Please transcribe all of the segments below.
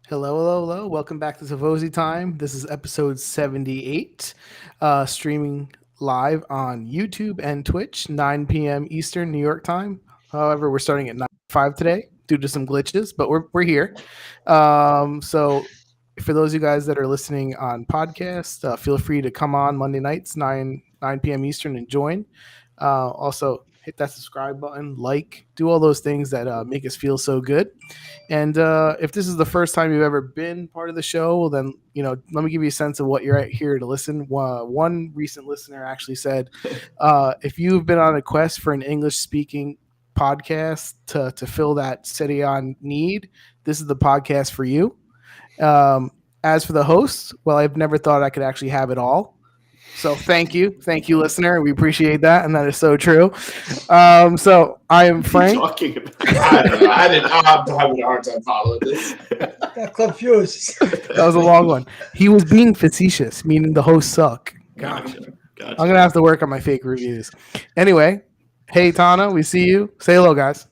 Hello, hello, hello. Welcome back to Tifosi Time. This is episode 78, streaming live on YouTube and Twitch, 9 p.m. Eastern, New York time. However, we're starting at 9:05 today due to some glitches, but we're here. So, for those of you guys that are listening on podcast, feel free to come on Monday nights, 9 p.m. Eastern, and join. Also, hit that subscribe button, like, do all those things that make us feel so good. And if this is the first time you've ever been part of the show, well, then let me give you a sense of what you're at here to listen. One recent listener actually said, if you've been on a quest for an English-speaking podcast to fill that Serie A need, this is the podcast for you. As for the hosts, well, I've never thought I could actually have it all. So thank you, listener. We appreciate that, and that is so true. So I am Frank. Talking about? I don't know. I'm having a hard time following this. Got confused. That was a long one. He was being facetious, meaning the hosts suck. Gotcha. I'm gonna have to work on my fake reviews. Anyway, hey Tana, we see you. Say hello, guys.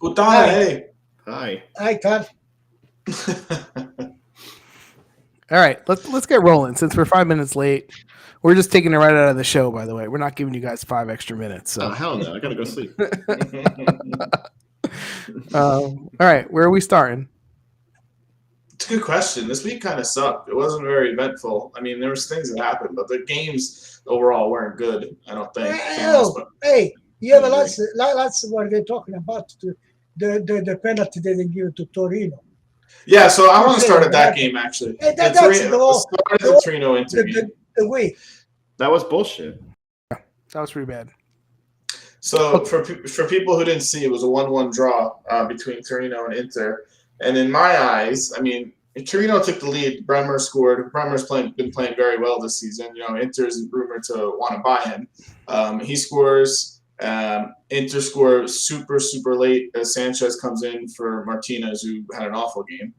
Putana, hey. Hi. Hi, Todd. All right, let's get rolling. Since we're 5 minutes late, we're just taking it right out of the show. By the way, we're not giving you guys 5 extra minutes. So. Oh hell no! I gotta go sleep. All right, where are we starting? It's a good question. This week kind of sucked. It wasn't very eventful. I mean, there was things that happened, but the games overall weren't good. I don't think. Hey, you have lots of what they're talking about. The penalty they didn't give to Torino. Yeah, so I want to start at that game actually. Hey, that's the Torino interview. The way. That was bullshit. That was pretty bad. So for people who didn't see, it was a 1-1 draw between Torino and Inter. And in my eyes, I mean, Torino took the lead. Bremer scored. Bremer's been playing very well this season. Inter's rumored to want to buy him. He scores. Inter scores super late as Sanchez comes in for Martinez, who had an awful game.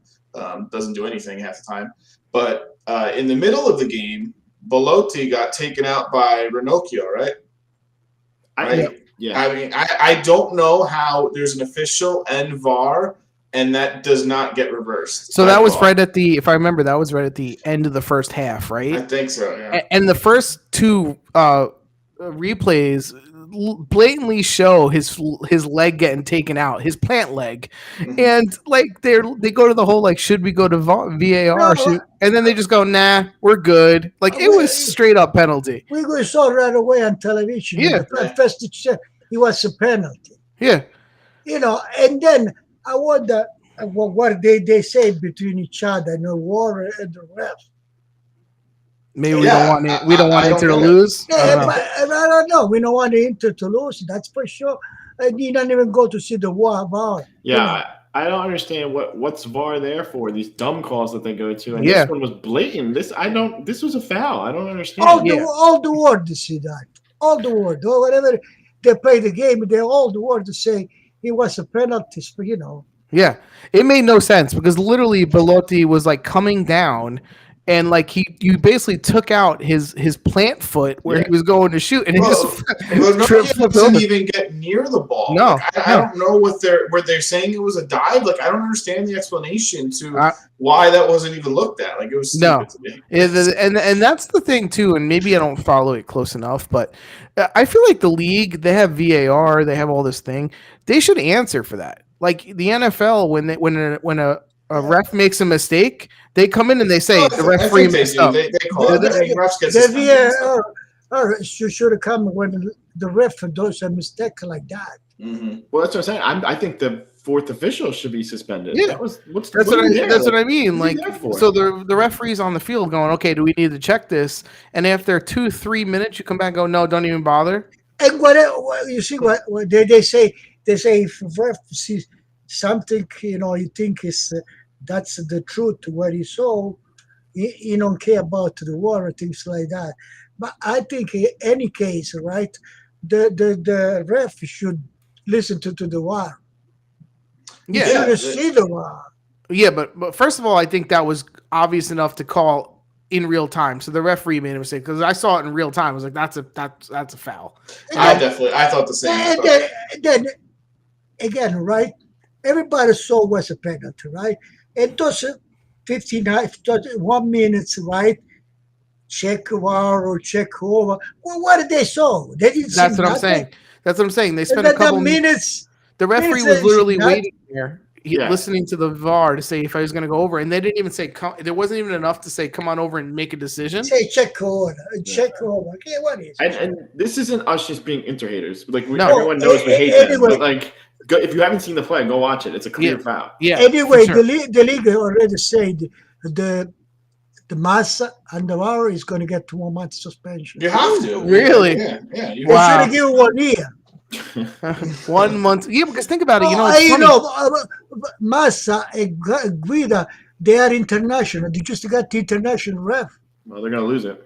Doesn't do anything half the time. But in the middle of the game, Belotti got taken out by Ranocchio, right? Yeah. I mean, I don't know how there's an official and VAR, and that does not get reversed. So that was right at the, if I remember, that was right at the end of the first half, right? I think so, yeah. And the first two replays blatantly show his leg getting taken out, his plant leg, and like they go to the whole like, should we go to VAR? And then they just go, nah, we're good. Like it was straight up penalty. We saw right away on television. Yeah, first it was a penalty. Yeah, and then I wonder what they say between each other, the VAR and the ref. Maybe we don't want Inter to lose. Yeah, I don't know. We don't want Inter to lose. That's for sure. And you don't even go to see the VAR. Yeah, I don't understand what's VAR there for. These dumb calls that they go to, and this one was blatant. This was a foul. I don't understand. All the world to see that. All the world, or whatever they play the game, they all the world to say it was a penalty. Yeah, it made no sense because literally Belotti was like coming down. And like you basically took out his plant foot where he was going to shoot, and it doesn't even get near the ball. No, I don't know what they're saying. It was a dive. Like I don't understand the explanation to why that wasn't even looked at. Like it was stupid to me. And that's the thing too. And maybe I don't follow it close enough, but I feel like the league, they have VAR, they have all this thing. They should answer for that. Like the NFL, when a ref makes a mistake, they come in and they say the referee messed up. They call it. The VAR should have come when the ref does a mistake like that. Mm-hmm. Well, that's what I'm saying. I think the fourth official should be suspended. Yeah, that's what I mean. Like, so the referee's on the field going, okay, do we need to check this? And after 2-3 minutes, you come back and go, no, don't even bother. And what you see, what they say if ref sees something, you think is that's the truth what he saw, you don't care about the war or things like that. But I think in any case, right, the ref should listen to the war. Yeah, see the war. Yeah, but first of all, I think that was obvious enough to call in real time. So the referee made a mistake because I saw it in real time. I was like, that's a foul. I thought the same. And then again, right? Everybody saw was a penalty, right? Entonces, 1 minute, right? Check VAR or check over. Well, what did they saw? They didn't see That's what I'm nothing. saying. That's what I'm saying. They And spent a then couple the minutes. The referee minutes was they literally see that. waiting there, Yeah. listening to the VAR to say if I was going to go over, and they didn't even say there wasn't even enough to say come on over and make a decision. Say check over. Check over. Okay, what is it? And this isn't us just being Inter haters. Like No. everyone knows we hate them. Anyway. But like, if you haven't seen the play, go watch it. It's a clear foul. Yeah. Anyway, for sure. the league already said the Massa and the VAR is going to get 2 more months suspension. You have to. Really? Yeah. You They Wow. should give 1 year. 1 month. Yeah, because think about it. You know, it's funny. Massa and Guida, they are international. They just got the international ref. Well, they're gonna lose it.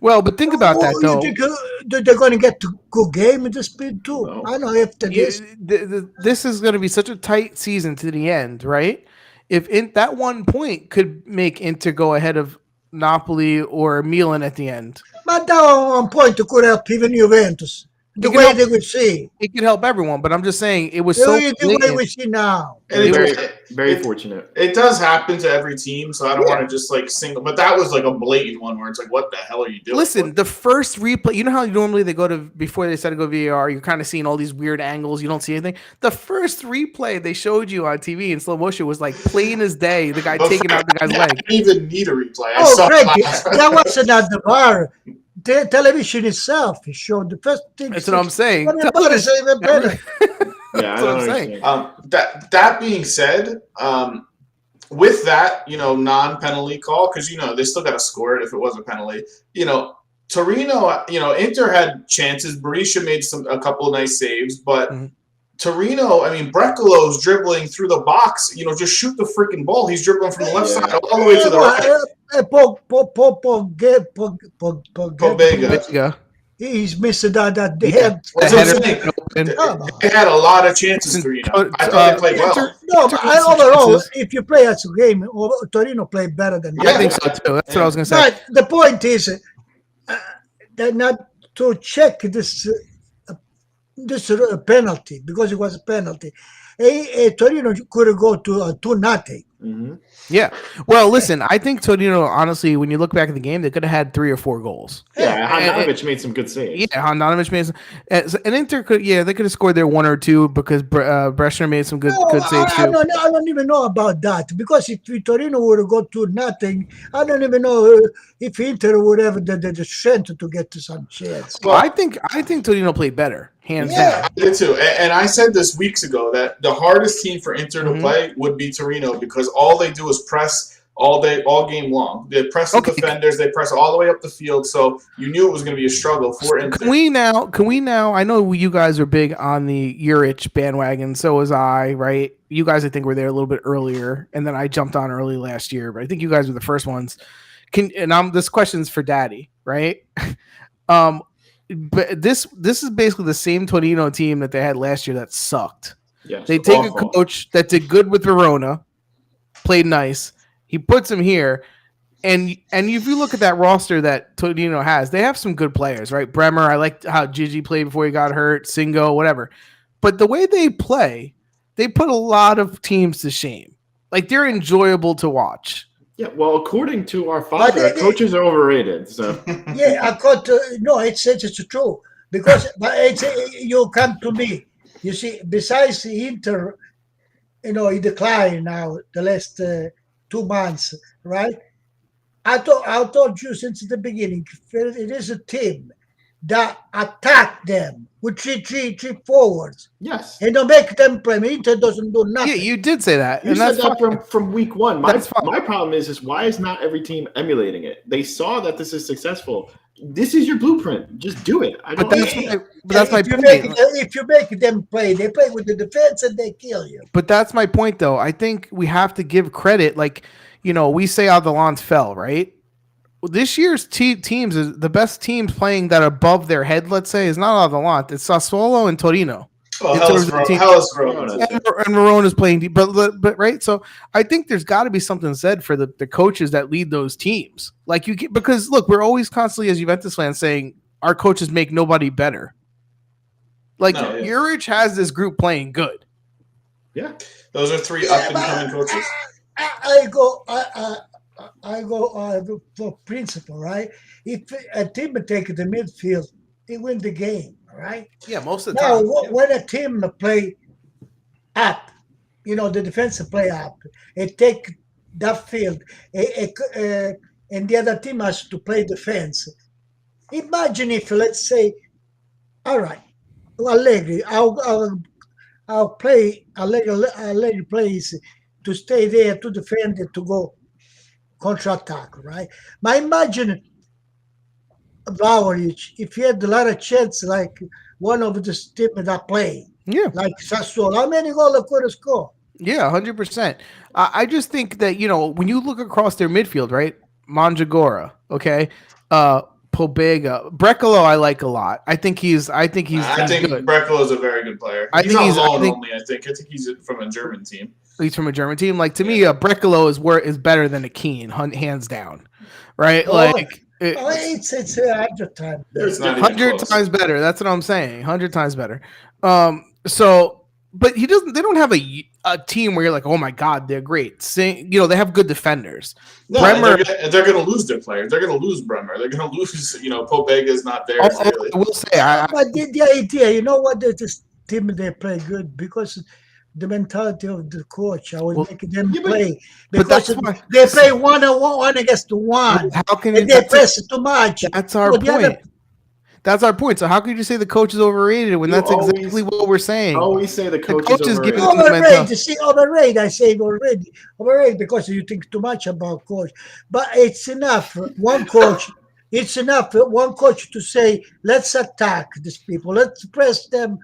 Well, but think about that though. You think they're going to get to good game in the speed too? No. I know after this. This is going to be such a tight season to the end, right? If that 1 point could make Inter go ahead of Napoli or Milan at the end, But that 1 point could help even Juventus. The It way could they would see. it could help everyone. But I'm just saying it was The so way blatant. we see now. And Very fortunate. It does happen to every team, so I don't want to just like single. But that was like a blatant one where it's like, what the hell are you doing? Listen, the first replay, you know how normally they go to, before they decide to go VAR, you're kind of seeing all these weird angles. You don't see anything. The first replay they showed you on TV in slow motion was like plain as day. The guy taking out the guy's I leg. didn't even need a replay. I Oh, saw Greg, it last that wasn't at the VAR. The television itself showed the first thing. That's what I'm saying. What about it, even better? Yeah, That's what I'm saying. That being said, with that, non-penalty call, because they still got to score it if it was a penalty. Torino, Inter had chances. Berisha made a couple of nice saves, but Torino, Brecolo's dribbling through the box. Just shoot the freaking ball. He's dribbling from the left side all the way to the right. Pobega. He's missing that head. That's what I'm saying. They had a lot of chances, Torino. I thought they played well. No, but overall, if you play as a game, Torino played better than I think so too. That's what I was going to say. But the point is, they're not to check this penalty, because it was a penalty. Torino could go to 2-0. Mm-hmm. Yeah. Well, listen, I think Torino, honestly, when you look back at the game, they could have had 3 or 4 goals. Yeah, Handanovic made some good saves. Yeah, Handanovic made some. And Inter they could have scored their 1 or 2 because Brescia made some good saves too. I don't even know about that, because if Torino would go to 0, I don't even know if Inter would have the strength to get to some chance. Well, I think Torino played better, hands down. I did too. And I said this weeks ago that the hardest team for Inter to play would be Torino, because all they do is press all day, all game long. They press the defenders, they press all the way up the field. So you knew it was going to be a struggle for Inter. Can we now? I know you guys are big on the Juric bandwagon. So was I, right? You guys, I think, were there a little bit earlier, and then I jumped on early last year. But I think you guys were the first ones. This question's for Daddy, right? But this is basically the same Torino team that they had last year that sucked. Yes, they take a coach that did good with Verona, played nice. He puts him here, and if you look at that roster that Torino has, they have some good players, right? Bremer, I liked how Gigi played before he got hurt, Singo, whatever. But the way they play, they put a lot of teams to shame. Like, they're enjoyable to watch. Yeah, well, according to our father, coaches are overrated. So yeah, it's true, because you come to me. You see, besides Inter, he declined now the last 2 months, right? I told you since the beginning, it is a team that attack them with three forwards. Yes, and don't make them play. Inter doesn't do nothing. Yeah, you did say that. You said that from week 1. My problem is problem is why is not every team emulating it? They saw that this is successful. This is your blueprint. Just do it. That's my point. If you make them play, they play with the defense and they kill you. But that's my point, though. I think we have to give credit. Like, we say Adelante fell, right? This year's teams is the best teams playing that above their head. Let's say is not Adelante. It's Sassuolo and Torino. Well, Hellas Verona. And Verona's playing deep, but right. So I think there's got to be something said for the coaches that lead those teams. Like because look, we're always constantly as Juventus fans saying our coaches make nobody better. Like Juric has this group playing good. Yeah, those are 3 up and coming coaches. I go. I go for principle, right? If a team take the midfield, they win the game, right? Yeah, most of the Now, time. when a team play up, the defense play up, and take that field, and the other team has to play defense. Imagine if, let's say, all right, Allegri, I'll play Allegri plays to stay there to defend it to go counter-attack, right? But imagine Vlahovic, if he had a lot of chance, like one of the team that play, Yeah. like Sassuolo, how many goals could have scored? Yeah, 100%. I just think that, when you look across their midfield, right? Manjagora, okay? Pobega. Brecalo I like a lot. I think he's I think good. Brecalo is a very good player. He's on loan only, I think. I think he's from a German team. He's from a German team. Like, to me, Brecalo is better than a Keane, hands down. Right? It's 100 times. It's not 100 times better. That's what I'm saying. 100 times better. But they don't have a team where you're like, oh my God, they're great. They have good defenders. No, Bremer, they're going to lose their players. They're going to lose Bremer. They're going to lose, Pobega is not there. Really. I will say, but the idea, you know what, this team, they play good because the mentality of the coach, I was making them play. Because they play one against one. How can and they press too much. That's our point. That's our point. So how could you say the coach is overrated when that's exactly what we're saying? Always say the coach is overrated. Overrated. I say overrated because you think too much about coach. But it's enough. One coach to say, let's attack these people. Let's press them.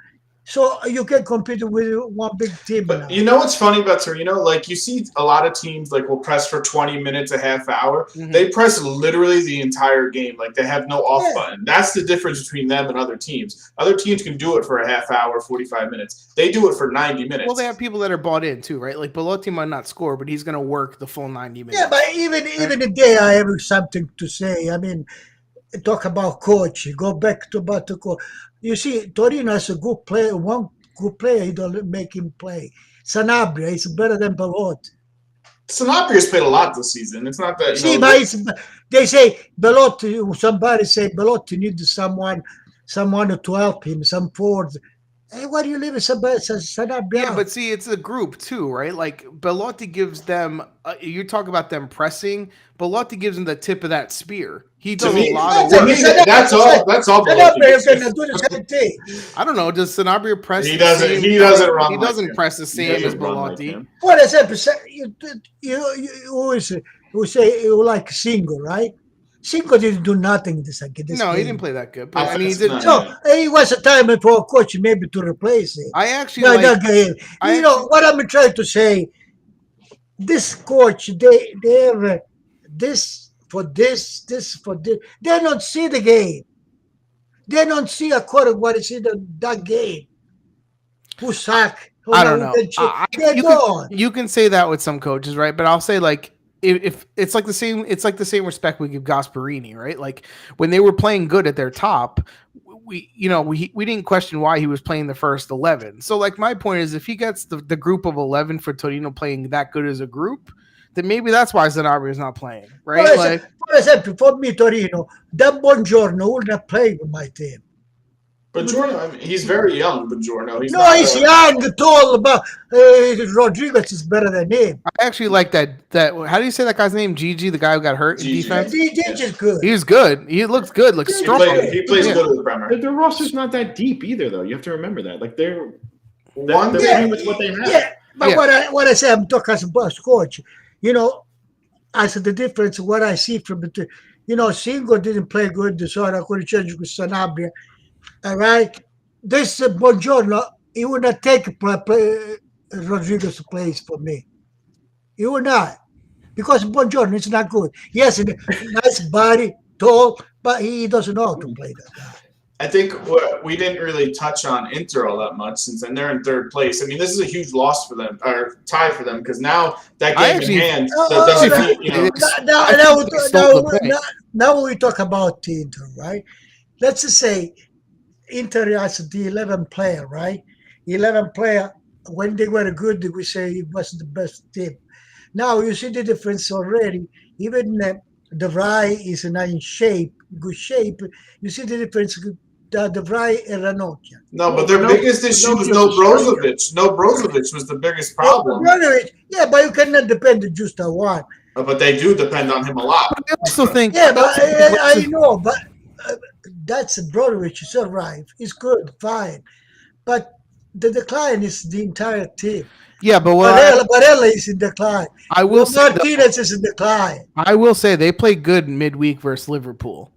So you can compete with one big team. But you know what's funny about Torino? Like, you see a lot of teams will press for 20 minutes, a half hour. Mm-hmm. They press literally the entire game. Like, they have no off button. That's the difference between them and other teams. Other teams can do it for a half hour, 45 minutes. They do it for 90 minutes. Well, they have people that are bought in too, right? Like, Belotti might not score, but he's going to work the full 90 minutes. Yeah, but even today, I have something to say. I mean, talk about coach. Go back to coach. You see, Torino has a good player. One good player, he don't make him play. Sanabria is better than Belotti. Sanabria's played a lot this season. It's not that. But they say Belotti. Somebody say Belotti needs someone to help him. Some forward. Hey, why do you leave Sanabria? Yeah, but see, it's a group too, right? Like, Belotti gives them. You talk about them pressing. Belotti gives them the tip of that spear. He does a lot of work. That's all. Sanabria can do the same thing. I don't know. Does Sanabria press? He doesn't. He doesn't run. He doesn't press the same as Belotti. For example, you always say you like Singo, right? Singo didn't do nothing this game. No, he didn't play that good. But he didn't. So it was a time for a coach maybe to replace it. I actually what I'm trying to say. This coach, they have this for this for this. They don't see the game. They don't see according to what is in that game. Who suck? I don't know. You can say that with some coaches, right? But I'll say if it's like the same respect we give Gasparini, right? Like, when they were playing good at their top, we didn't question why he was playing the first 11. So, like, my point is, if he gets the group of 11 for Torino playing that good as a group, then maybe that's why Sanabria is not playing, right? For example, for me, Torino, that Buongiorno would not play with my team. Buongiorno, he's very young, Buongiorno. He's young, tall, but Rodriguez is better than him. I actually like that. How do you say that guy's name? Gigi, the guy who got hurt in defense? Gigi's good. He's good. He looks good. Looks strong. He plays good with Bremer. Their roster's not that deep either, though. You have to remember that. Like, they're playing with what they have. Yeah, but what I say, I'm talking as a coach. I said the difference, what I see from the, Singo didn't play good, so I couldn't change with Sanabria. All right, this Buongiorno, he would not take Rodriguez's place for me. He would not, because Buongiorno is not good. He has a nice body, tall, but he doesn't know how to play that. I think we didn't really touch on Inter all that much, since then they're in third place. I mean, this is a huge loss for them, or tie for them, because now that game in hand Now we talk about Inter, right? Let's just say Inter has the 11 player, right? 11 player, when they were good, we say it was the best team. Now you see the difference already. Even the Vrij is not in shape, good shape. You see the difference. The Vrij and Ranocchia. No, but their biggest issue was no Brozovic. No Brozovic was the biggest problem. Yeah, but you cannot depend just on one. But they do depend on him a lot. I also think. Yeah, but I know, but that's Brozovic is arrived. It's good, fine, but the decline is the entire team. Yeah, but Barella is in decline. I will say Martinez is in decline. I will say they played good midweek versus Liverpool.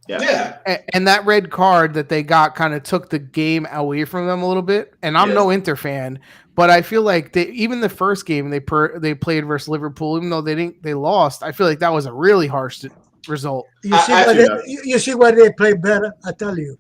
Yeah. And that red card that they got kind of took the game away from them a little bit. And I'm no Inter fan, but I feel like even the first game they played versus Liverpool, even though they lost, I feel like that was a really harsh result. You see why they play better? I'll tell you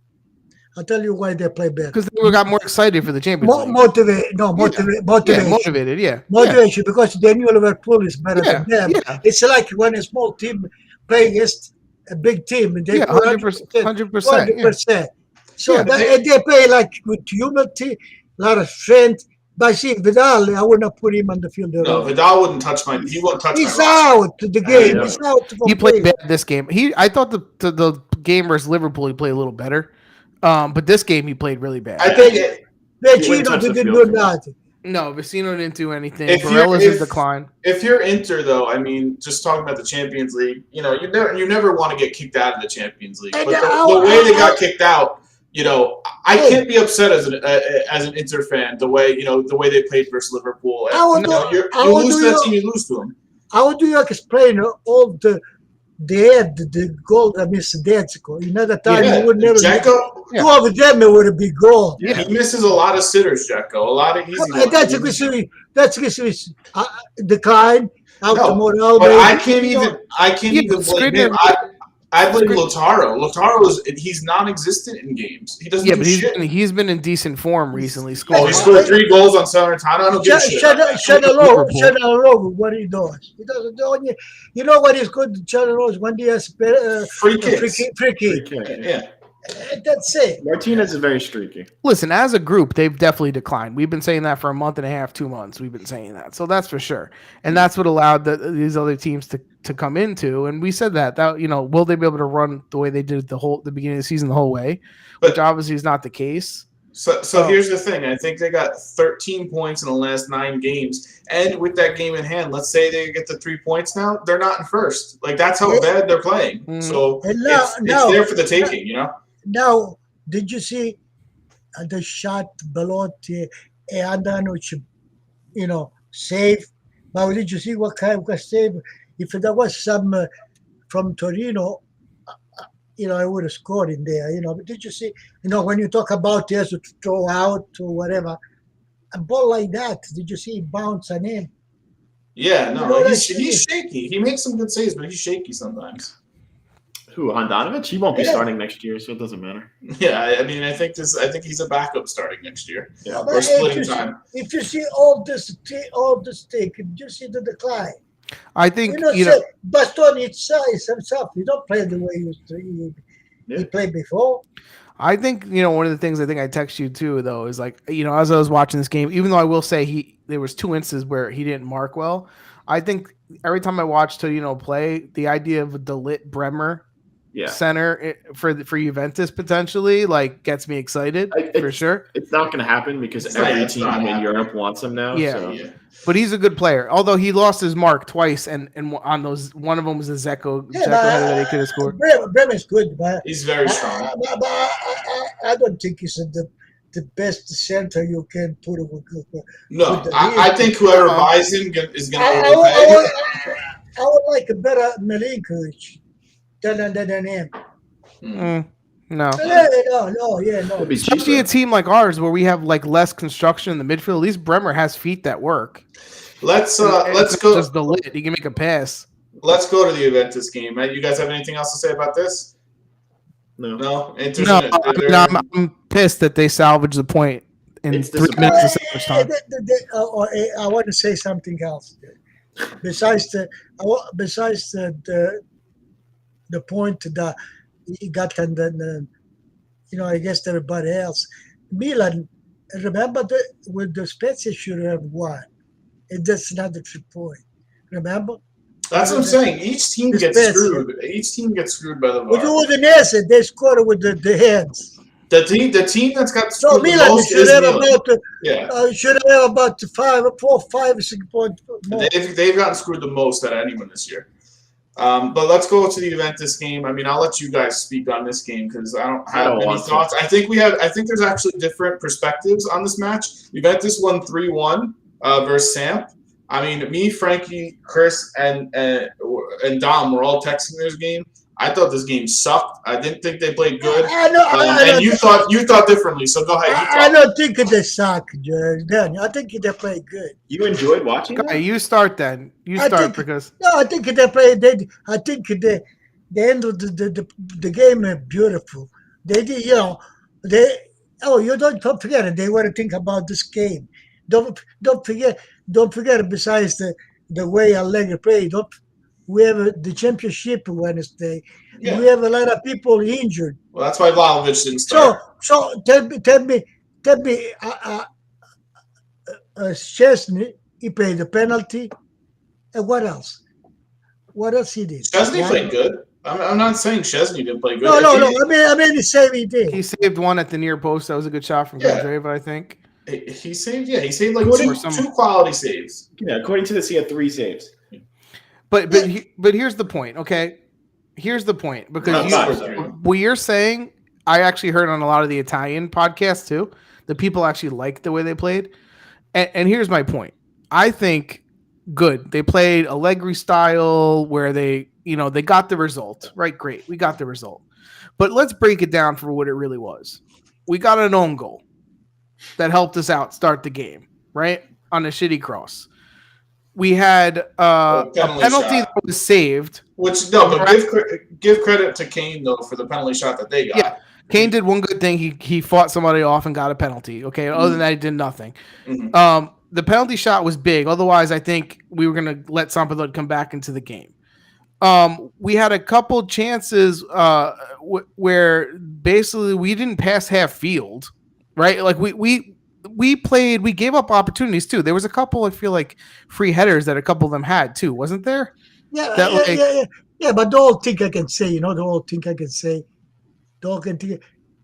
why they play better. Because they got more excited for the Champions League. Motivated, yeah. Motivation, because they knew Liverpool is better than them. Yeah. It's like when a small team play against a big team, and they 100%. So they play like with humility, a lot of strength. But see, Vidal, I would not put him on the field. No, Vidal wouldn't touch my. He won't touch. He's out to the game. He's out. He played bad this game. I thought the game versus Liverpool he played a little better, but this game he played really bad. I think Vecino didn't do nothing. No, Vecino didn't do anything. Barella's in decline. If you're Inter, though, I mean, just talking about the Champions League, you never want to get kicked out of the Champions League. But the way they got kicked out, I can't be upset as an Inter fan the way they played versus Liverpool. And, you lose to that team, you lose to them. How do you explain all the goal that missed Denzico? Another time he would never. Two of them it would be goal. Yeah, he misses a lot of sitters, Dzeko. A lot of easy ones. That's decline. But I can't even blame him. I blame Lautaro. He's non-existent in games. He doesn't. Yeah, but he's been in decent form recently. He scored 3 goals on Salernitana. I don't give a shit. Chanaloglu, what he does. He doesn't do it. You know what is good? Chanaloglu when he has free kick. Yeah. That's it. Martinez is very streaky. Listen, as a group, they've definitely declined. We've been saying that for a month and a half, 2 months. We've been saying that, so that's for sure. And that's what allowed these other teams to come into. And we said that will they be able to run the way they did the beginning of the season the whole way, which obviously is not the case. So here's the thing. I think they got 13 points in the last 9 games, and with that game in hand, let's say they get the 3 points now, they're not in first. Like that's how bad they're playing. Mm-hmm. So it's there for the taking. Now, did you see the shot Belotti and Andanovic, save? But did you see what kind of save? If there was some from Torino, I would have scored in there. But did you see? When you talk about to throw out or whatever, a ball like that, did you see it bounce on him? Yeah, no, he's shaky. He makes some good saves, but he's shaky sometimes. Who, Handanovic? He won't be starting next year, so it doesn't matter. Yeah, I mean, I think he's a backup starting next year. Yeah, we're splitting time. If you see all this taken, you see the decline. I think Bastoni himself. He don't play the way he played before. I think one of the things I think I text you too though is like as I was watching this game, even though I will say there was 2 instances where he didn't mark well. I think every time I watch Torino play, the idea of a Delit Bremer center for Juventus potentially gets me excited for sure. It's not going to happen because every team in Europe wants him now. Yeah. So. But he's a good player. Although he lost his mark twice, and on those, one of them was a Dzeko header that he could have scored. Bremer's good, but he's very strong. I don't think he's the best center you can put. No, I think whoever buys him is going to overpay. I would like a better Milinkovic than him. No. No. Especially a team like ours where we have less construction in the midfield. At least Bremer has feet that work. Let's go. Just the lid. He can make a pass. Let's go to the Juventus game. You guys have anything else to say about this? No. I'm pissed that they salvaged the point in 3 minutes of salvage time. I want to say something else. Besides the point that he got, and then against everybody else, Milan. Remember with the Spezia should have won. And that's not the 3 point. Remember? That's what I'm saying. Each team This gets best. screwed. Each team gets screwed by the With VAR. Udinese, they scored with the hands. The team that's got So screwed the Milan most should is have Milan. about should have about 6 points more. They've gotten screwed the most out of anyone this year. But let's go to the Juventus game. I mean, I'll let you guys speak on this game because I don't have any thoughts. I think there's actually different perspectives on this match. Juventus won 3-1 versus Samp. I mean, me, Frankie, Chris, and Dom were all texting this game. I thought this game sucked. I didn't think they played good. And you thought differently. So go ahead. I don't think they suck, Daniel. I think they play good. You enjoyed watching that? You start then. Because I think they play. I think they ended the game beautiful. They did, you don't forget it. They want to think about this game. Don't forget. Besides the way Allegri played, we have the championship Wednesday. Yeah. We have a lot of people injured. Well, that's why Vlahovic didn't start. So tell me, Szczesny, he paid the penalty, and what else? What else he did? Szczesny played good. I'm not saying Szczesny didn't play good. No. I mean, he saved he did. He saved one at the near post. That was a good shot from Gandreva, I think. He saved like two quality saves. Yeah, according to this, he had 3 saves. But here's the point, okay? Here's the point because what you're saying, I actually heard on a lot of the Italian podcasts too. The people actually liked the way they played, and here's my point. I think good. They played Allegri style where they got the result. Right, great. We got the result. But let's break it down for what it really was. We got an own goal that helped us out start the game, right? On a shitty cross. We had a penalty that was saved. Give credit to Kane, though, for the penalty shot that they got. Yeah, Kane did one good thing. He fought somebody off and got a penalty. Okay, other than that, he did nothing. Mm-hmm. The penalty shot was big. Otherwise, I think we were going to let Sampdoria come back into the game. We had a couple chances where basically we didn't pass half field, right? Like we gave up opportunities too. There was a couple, I feel like, free headers that a couple of them had too, wasn't there? Yeah, but the whole thing I can say,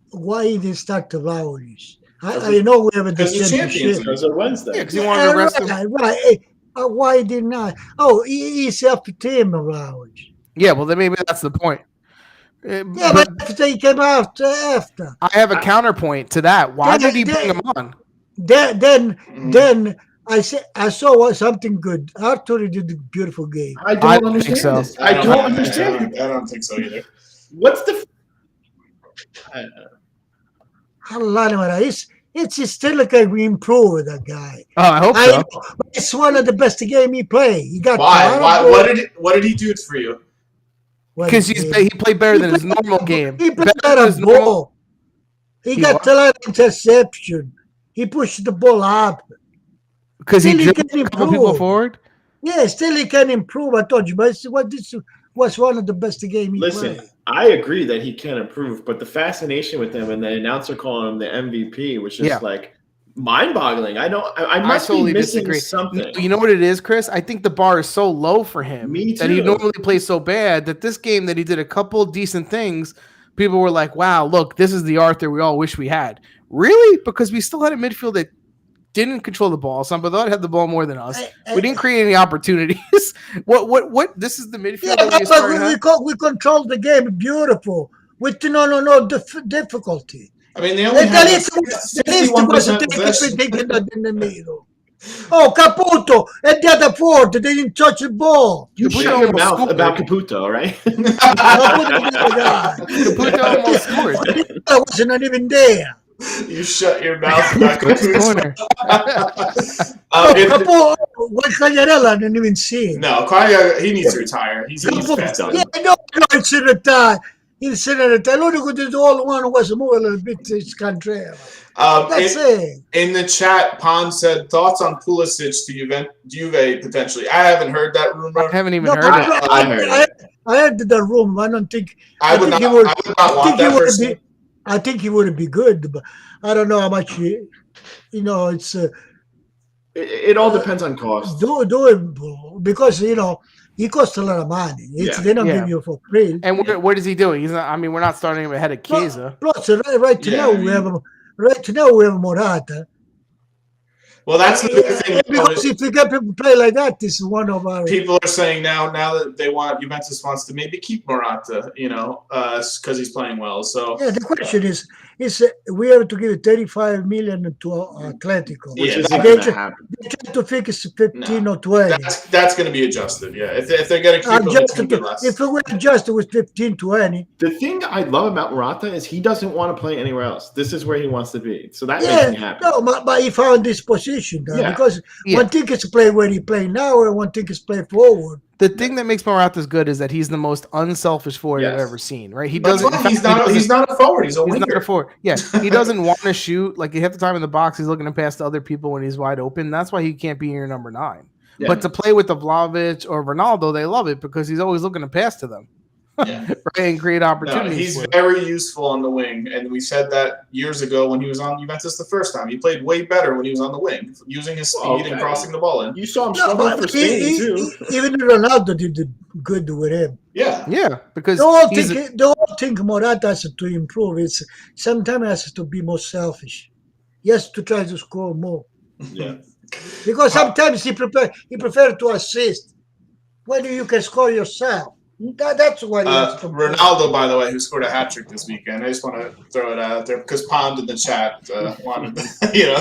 why he didn't start the Vlahovic? I know we have a championship. Because of Wednesday. Yeah, because he wanted to rest him. Right. Why didn't I? Oh, he's self-team Vlahovic. Yeah, well, then maybe that's the point. But he came out after. I have a counterpoint to that. Why did he bring him on? Then I saw something good. Arthur did a beautiful game. I don't understand this. I don't understand. I don't think so either. What's the? It's still can we improve with that guy. Oh, I hope so. It's one of the best game he played. He got why? What did he do for you? Because he played better than his normal game. He played better ball. He got a lot of interception. He pushed the ball up. Because he dribbled a couple people forward? Yeah, still he can improve. I told you, but this was one of the best game he played. I agree that he can improve, but the fascination with him and the announcer calling him the MVP was just like mind-boggling. I must be missing something. You know what it is, Chris? I think the bar is so low for him that he normally plays so bad that this game that he did a couple decent things, people were like, wow, look, this is the Arthur we all wish we had. Really? Because we still had a midfield that didn't control the ball. Sampdoria had the ball more than us. We didn't create any opportunities. What? This is the midfield. We controlled the game beautiful with no difficulty. I mean, they only had 61% possession in the middle. Oh, Caputo and the other fourth, they didn't touch the ball. You shut your mouth about Caputo, right? Caputo almost scored. I wasn't not even there. You shut your mouth about Caputo. Quagliarella didn't even see it. No, Quagliarella, he needs to retire. He's fast. Yeah, no, he should retire. He's sitting at the L'unico did all one was move a little bit to Scandreva. That's it. In the chat, Pon said thoughts on Pulisic to Juve potentially. I haven't heard that rumor. I haven't even heard it. I heard it. I heard the rumor. I don't think. I would not want that person. I think he would be good, but I don't know how much. It's. It all depends on cost. Do it because it costs a lot of money. They don't give you for free. And what is he doing? He's not. I mean, we're not starting him ahead of Chiesa. Plus, right now we have Morata. Well, that's the big thing. Because if we get people play like that, this is one of our. People are saying now that Juventus wants to maybe keep Morata, because he's playing well. So the question is we have to give 35 million to Atletico. Which isn't going to happen. They try to fix 15 or 20. That's going to be adjusted. Yeah, if they're going to keep him, it's going to be less. If we adjust it with 15, 20. The thing I love about Morata is he doesn't want to play anywhere else. This is where he wants to be. So that makes me happy. No, but he found this position because one thing is to play where he play now, and one thing is play forward. The thing that makes Morata good is that he's the most unselfish forward I've ever seen. Right? He doesn't. He's not a forward. He's a winger. He's not a forward. Yeah, he doesn't want to shoot. Like half the time in the box, he's looking to pass to other people when he's wide open. That's why he can't be your number 9. Yeah. But to play with the Vlahovic or Ronaldo, they love it because he's always looking to pass to them. Right, and create opportunities. No, he's very useful on the wing, and we said that years ago when he was on Juventus the first time. He played way better when he was on the wing, using his speed and crossing the ball in. You saw him struggle for Spain too. Even Ronaldo did good with him. Yeah, because the whole thing Morata has to improve is sometimes he has to be more selfish. He has to try to score more. Yeah, because sometimes he prefer to assist when you can score yourself. That's what Ronaldo, by the way, who scored a hat trick this weekend. I just want to throw it out there because Pond in the chat wanted,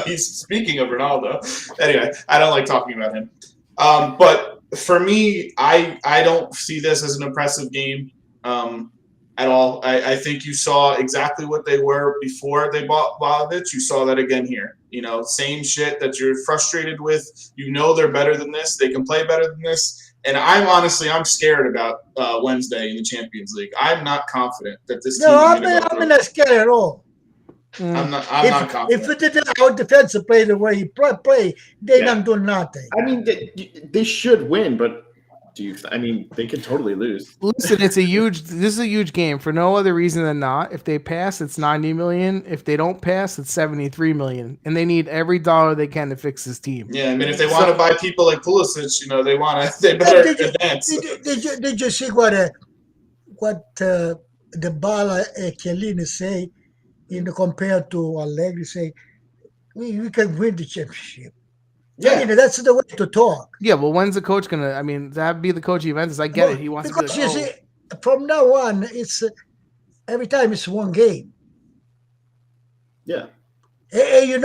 he's speaking of Ronaldo. Anyway, I don't like talking about him. But for me, I don't see this as an impressive game at all. I think you saw exactly what they were before they bought Vlahovic. You saw that again here. Same shit that you're frustrated with. They're better than this. They can play better than this. And I'm scared about Wednesday in the Champions League. I'm not confident that this team. I'm not scared at all. I'm not confident. If our defense play the way he play, they're not doing nothing. I mean, they should win, but they could totally lose. Listen, this is a huge game for no other reason than not. If they pass, it's 90 million. If they don't pass, it's 73 million. And they need every dollar they can to fix this team. Yeah, I mean, if they want to buy people like Pulisic, they better advance. Did you see what Dybala and Chiellini say compared to Allegri say, we can win the championship. Yeah, that's the way to talk. Yeah, well, when's the coach gonna? I mean, that'd be the coach of Juventus. I get it. He wants because to see, from now on, it's every time it's one game. Yeah, and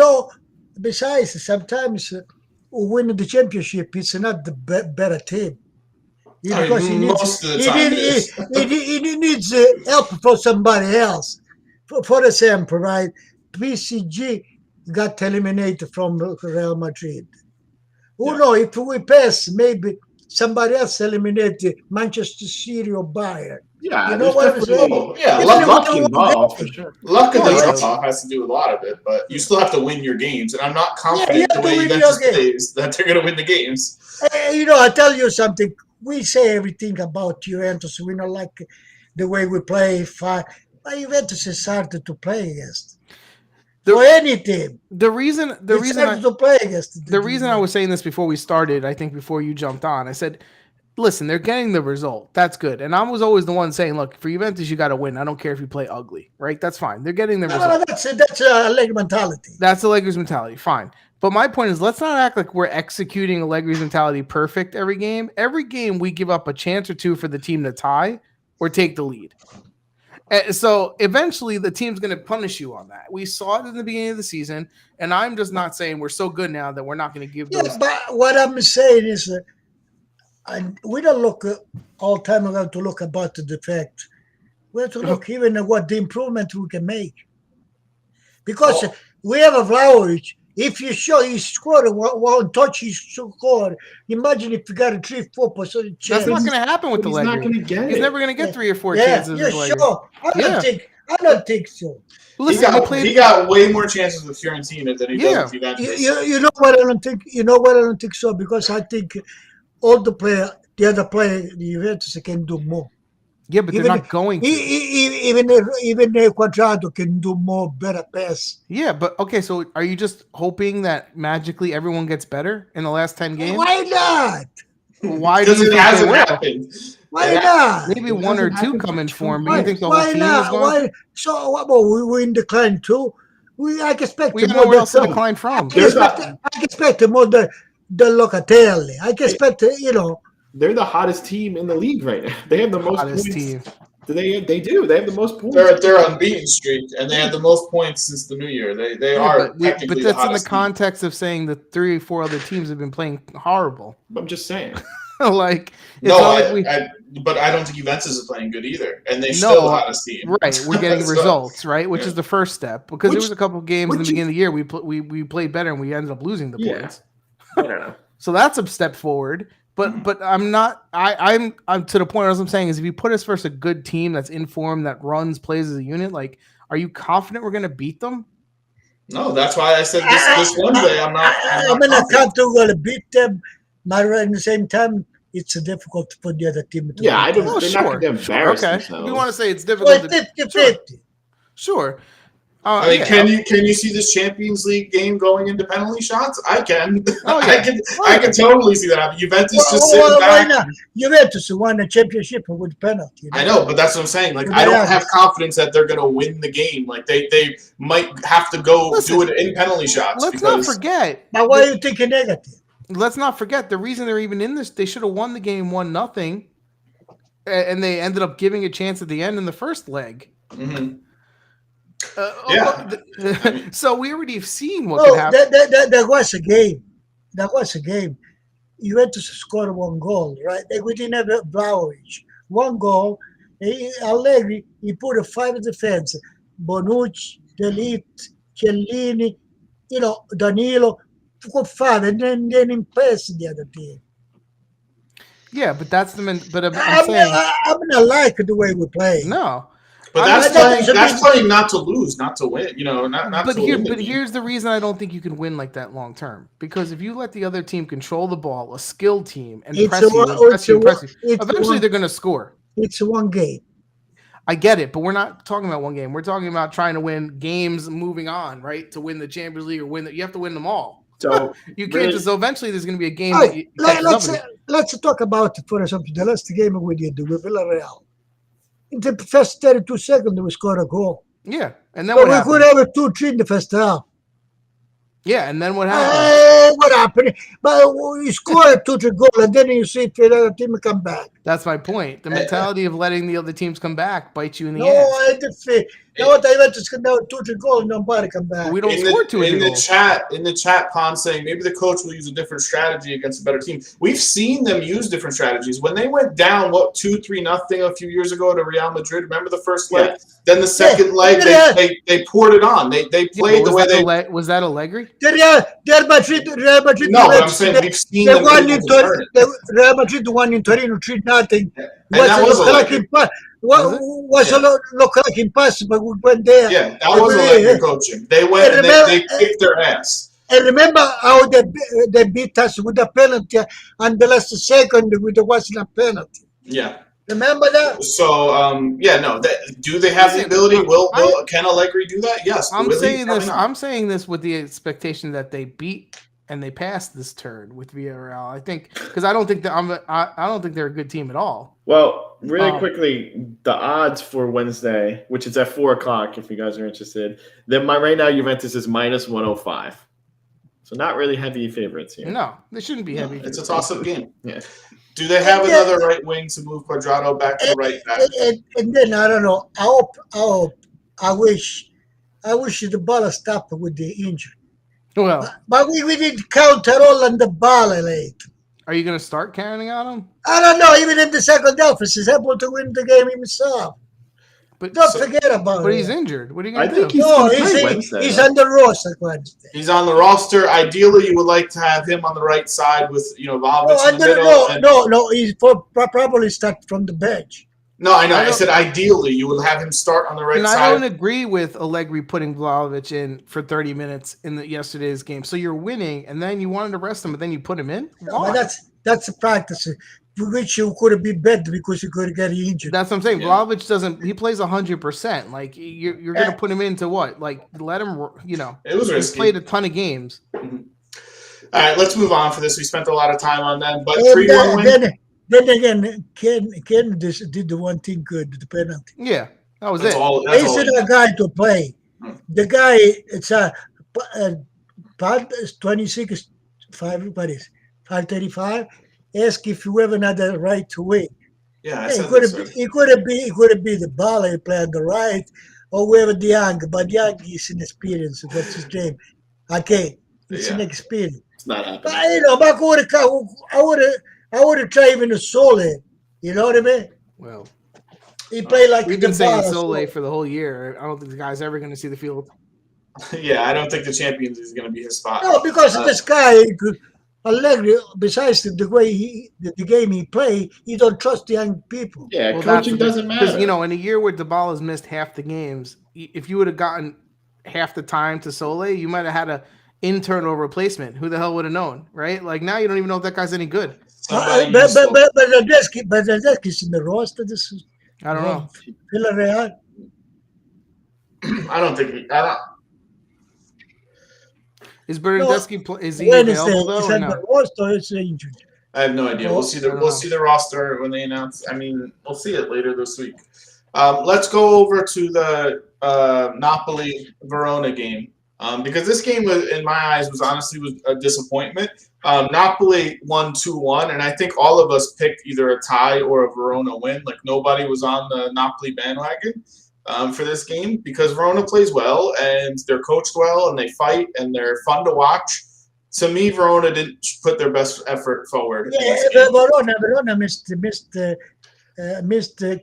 besides, sometimes winning the championship, it's not the better team. Because he needs help from somebody else. For example, right? PSG got eliminated from Real Madrid. Who knows, if we pass, maybe somebody else eliminated Manchester City or Bayern. Yeah, what I'm saying? Yeah, luck involved for sure. Luck in the draw has to do a lot of it, but you still have to win your games. And I'm not confident the way Juventus plays that they're going to win the games. I tell you something. We say everything about Juventus. We don't like the way we play. But Juventus is started to play against. For any team. The reason I was saying this before we started, I think before you jumped on, I said, listen, they're getting the result. That's good. And I was always the one saying, look, for Juventus, you got to win. I don't care if you play ugly, right? That's fine. They're getting the result. That's Allegri mentality. That's Allegri's mentality. Fine. But my point is, let's not act like we're executing Allegri's mentality perfect every game. Every game we give up a chance or two for the team to tie or take the lead. So eventually the team's going to punish you on that. We saw it in the beginning of the season, and I'm just not saying we're so good now that we're not going to give those. Yeah, but what I'm saying is we don't look all the time around to look about the defect. We have to look even at what the improvement we can make. Because we have a Vlahovic. If you show he scored one touch, he scored. Imagine if you got a 3-4% chance. That's not going to happen with the leg. He's never going to get 3 or 4 chances. Yeah, sure. I don't think so. Listen, he got way more chances with Fiorentina than he does with Juventus. You know what I don't think? You know what I don't think so? Because I think all the other player, the Juventus can do more. Yeah, but they're not going to. Even if Quadrado can do better pass. Yeah, but okay, so are you just hoping that magically everyone gets better in the last 10 games? Why not? Why do you think hasn't they will? happened? Why not? Maybe one or two come in form, but you think the whole why team not? is going? Why? So what? Well, we in decline too. I expect we don't know where else to decline from. I expect more the Locatelli. I expect They're the hottest team in the league right now. They have the most points. Team. They do. They have the most points. They're unbeaten streak, and they have the most points since the new year. They are technically but that's the in the team. context of saying the 3 or 4 other teams have been playing horrible. I'm just saying. Like but I don't think Juventus is playing good either, and they still the hottest team. Right, we're getting results, right, which is the first step because there was a couple of games in the beginning of the year we played better and we ended up losing the points. I don't know. So that's a step forward. But I'm not. I'm to the point. As I'm saying is, if you put us versus a good team that's in form, that runs, plays as a unit, like, are you confident we're going to beat them? No, that's why I said this Wednesday. I'm not. I'm not confident we're going to beat them, but at the same time, it's difficult for the other team to. Yeah, I don't. They're not going to embarrass themselves. If you want to say it's difficult. Well, 50-50. Sure. I mean, can you see this Champions League game going into penalty shots? I can. I can totally see that happen. Juventus just sitting back. Why not? Juventus won the championship with penalty. I know, but that's what I'm saying. Like, I don't have confidence that they're going to win the game. Like, they might have to go do it in penalty shots. Let's not forget. Now, why are you thinking negative? Let's not forget the reason they're even in this. They should have won the game 1-0, and they ended up giving a chance at the end in the first leg. Mm-hmm. So we already have seen what could happen. There was a game. Juventus scored 1 goal, right? We didn't have Vlahovic. 1 goal. Allegri, he put 5 defense. Bonucci, D'Elite, Chiellini, Danilo. Put 5 and then impress the other team. Yeah, but that's the but I'm not like the way we play. No. But that's playing not to lose, not to win. Not but to here, win. But here's the reason I don't think you can win like that long term. Because if you let the other team control the ball, a skilled team, and press you, eventually they're going to score. It's 1 game. I get it, but we're not talking about 1 game. We're talking about trying to win games, moving on, right? To win the Champions League or you have to win them all. So you can't just. So eventually, there's going to be a game. Let's talk about, for example, the last game we did with Villarreal. In the first 32 seconds, we scored a goal. Yeah, and then we could have a 2-3 in the first half. Yeah, and then what happened? What happened? But you score a 2-3 goal, and then you see if the other team come back. That's my point. The mentality of letting the other teams come back bites you in the ass. No, I went to now 2-3 goals, nobody come back. We don't score 2 in the chat, Pon saying maybe the coach will use a different strategy against a better team. We've seen them use different strategies. When they went down 2-3 nothing a few years ago to Real Madrid, remember the first leg? Then the second leg they poured it on. They played the way they was that Allegri? Real Madrid. No, but I'm saying we've seen them. Real Madrid won in Torino 3-0. Was look like impossible, but we went there. Yeah, that was Allegri coaching. They went and they kicked their ass. And remember how they beat us with a penalty and the last second with the Western penalty. Yeah. Remember that? So, do they have the ability? Can Allegri do that? Yes. I'm saying this with the expectation that they beat and they passed this turn with Villarreal. I think because I don't think they're a good team at all. Well, really quickly, the odds for Wednesday, which is at 4:00, if you guys are interested. Then right now Juventus is -105, so not really heavy favorites here. No, they shouldn't be heavy. It's a toss-up game. Yeah. Do they have another right wing to move Quadrado back to right back? And then I don't know. I wish the ball stopped with the injury. Well, but we didn't counter all on the ball late. Are you going to start counting on him? I don't know. Even in the second half, he's able to win the game himself. But don't forget about it. But he's injured. What are you going to do? He's on the roster Wednesday. He's on the roster. Ideally, you would like to have him on the right side with Vlahovic in the middle. No. He's probably start from the bench. No, I know. I said ideally you would have him start on the right side. I don't agree with Allegri putting Vlahovic in for 30 minutes in yesterday's game. So you're winning, and then you wanted to rest him, but then you put him in? No, That's a practice, which you could be bad because you could get injured. That's what I'm saying. Yeah. Vlahovic doesn't. He plays 100%. Like you're gonna put him into what? Like let him. It was he's risky. played a ton of games. Mhm. All right, let's move on for this. We spent a lot of time on them, but And 3-1 win. then again, Ken did the one thing good, the penalty. Yeah, that was That's it. all. That's all. He's a guy to play. The guy, it's a 26, 535. Ask if you have another right to win. Yeah, I Yeah, said it this. could be the ball he play on the right, or whoever the young. But young is inexperienced. What's his name? Okay, it's Yeah. inexperienced. It's not happening. But I would have tried even a Sole. You know what I mean? Well, He played like we've the been saying ball. Sole for the whole year. I don't think the guy's ever going to see the field. Yeah, I don't think the Champions is going to be his spot. No, because this guy, Allegri, besides the way the game he play, he don't trust the young people. Yeah, Well, coaching doesn't matter. Because in a year where DeBala's missed half the games, if you would have gotten half the time to Sole, you might have had a internal replacement. Who the hell would have known, right? Like now you don't even know if that guy's any good. Somebody But useful. Bernardeschi's in the roster. This is I don't know. Villarreal. I don't think. I don't. Is Bernardeschi is he Wednesday, available though he's or on no? the roster. It's injured. I have no idea. Well, We'll see I don't know. We'll see the roster when they announce. I mean, we'll see it later this week. Let's go over to the Napoli Verona game because this game, in my eyes, was a disappointment. Napoli won 2-1, and I think all of us picked either a tie or a Verona win. Like nobody was on the Napoli bandwagon for this game because Verona plays well and they're coached well and they fight and they're fun to watch. To me, Verona didn't put their best effort forward. Yeah, Verona missed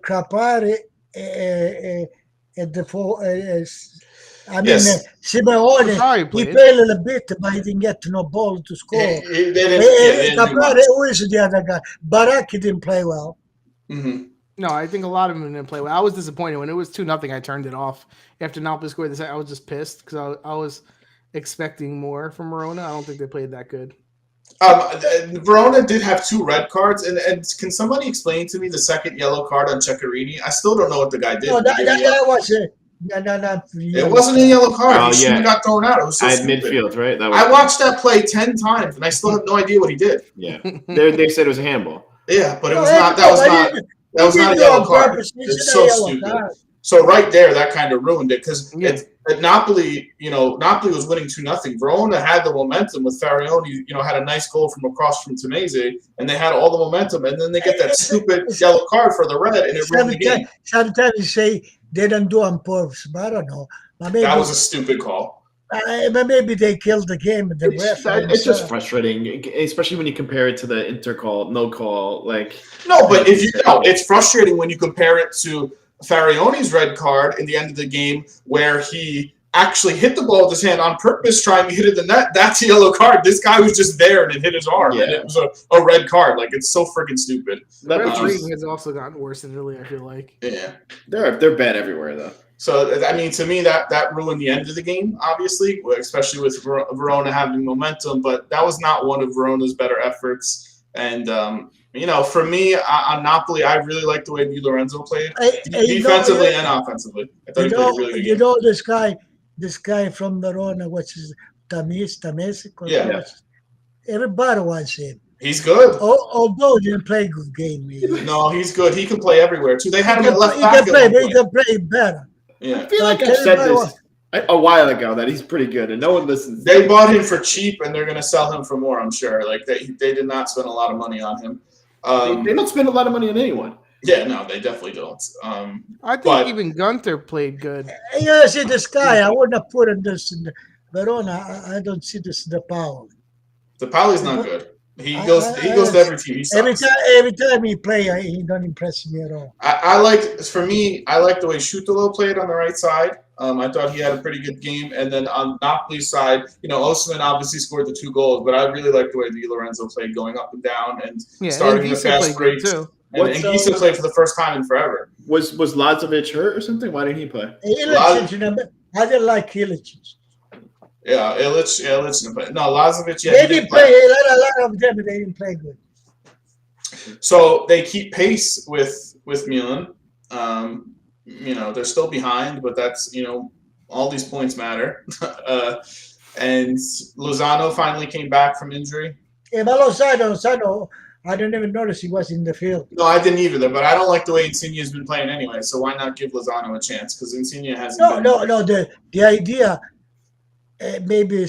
Crapare at the four. I mean, Yes. Simeone, Sorry, he played. played a little bit, but he didn't get no ball to score. They didn't do Crapare, much. who is the other guy? Baracchi didn't play well. Mhm. No, I think a lot of them didn't play well. I was disappointed when it was 2-0. I turned it off after Napoli scored this. I was just pissed because I was expecting more from Verona. I don't think they played that good. Verona did have 2 red cards, and can somebody explain to me the second yellow card on Ceccarini? I still don't know what the guy did. No, that was it. It wasn't a yellow card. Oh, He shouldn't have yeah. got thrown out. It was so At stupid. midfield, right? That I watched that play 10 times, and I still have no idea what he did. Yeah, they said it was a handball. Yeah, but it was not. That was not a yellow card. It's so stupid. So right there, that kind of ruined it because at Napoli, Napoli was winning 2-0. Verona had the momentum with Farioni, had a nice goal from across from Tameze, and they had all the momentum, and then they get that stupid yellow card for the red, and it ruined the game. Sometimes you say they don't do on purpose, but I don't know. Maybe, That was a stupid call. Maybe they killed the game. The ref. It's just frustrating, especially when you compare it to the Inter call, no call. No, but it's frustrating when you compare it to Farioni's red card in the end of the game where he actually hit the ball with his hand on purpose trying to hit it in the net. That's a yellow card. This guy was just there and it hit his arm, and it was a red card. Like, it's so freaking stupid. The refereeing has also gotten worse in Italy, I feel like. Yeah. They're bad everywhere, though. So, I mean, to me, that ruined the end of the game, obviously, especially with Verona having momentum. But that was not one of Verona's better efforts. And, for me, on Napoli, I really liked the way Di Lorenzo played, defensively and offensively. I thought he played a really good game. This guy from Verona, what's his Tamese? Yeah. Everybody wants him. He's good. Although he didn't play a good game. No, he's good. He can play everywhere, too. They had him at left He back. can play better. Yeah. I feel like I've said this a while ago that he's pretty good, and no one listens. They bought him for cheap, and they're going to sell him for more, I'm sure. Like, they did not spend a lot of money on him. They don't spend a lot of money on anyone. Yeah, no, they definitely don't. I think even Gunther played good. See this guy. I wouldn't have put in this in Verona. I don't see this in the power. The Pauli's not good. He goes to every team. He sucks. Every time he play, he don't impress me at all. I like the way Schutolo played on the right side. I thought he had a pretty good game. And then on Napoli's side, Osimhen obviously scored the 2 goals, but I really liked the way Di Lorenzo played going up and down and starting the fast breaks. Too. And Gisa played for the first time in forever. Was Lazovic hurt or something? Why didn't he play? Ilicic, I didn't like Ilicic. Yeah, Illich. No, Lazovic. Yeah, They didn't play. A lot of them, they didn't play good. So they keep pace with Milan. They're still behind, but that's all these points matter. And Lozano finally came back from injury. Yeah, but Lozano, I didn't even notice he was in the field. No, I didn't either, but I don't like the way Insigne's been playing anyway, so why not give Lozano a chance? Because Insigne hasn't been... No. The idea, maybe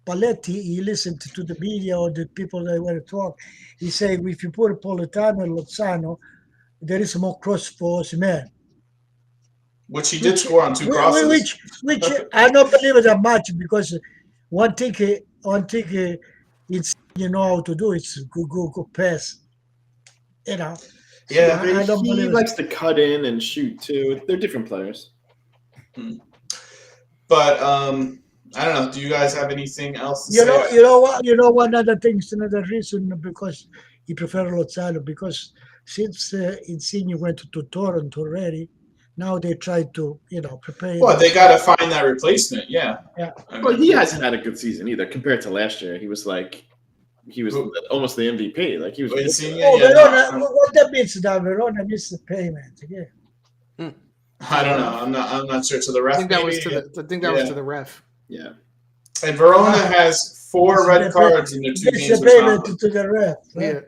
Spalletti, he listened to the media or the people that were to talk. He said, if you put Politano and Lozano, there is more cross for Osimhen. Which he did score on 2 crosses. Which I don't believe it that much, because one thing it's know how to do, it's go pass. Yeah, I don't he believe likes to cut in and shoot too. They're different players. But I don't know. Do you guys have anything else to say? You know what? One other thing is another reason because he preferred Lozano, because since Insigne went to Toronto already, now they try to prepare. Well, they got to find that replacement. Yeah. Well, he hasn't had a good season either compared to last year. He was almost the MVP. Like he was. Verona. What that means that Verona missed the payment again. I don't know. I'm not sure. To the ref. I think that was to the ref. Yeah. And Verona has 4 red cards in their 2 games. The payment to the ref. Yeah.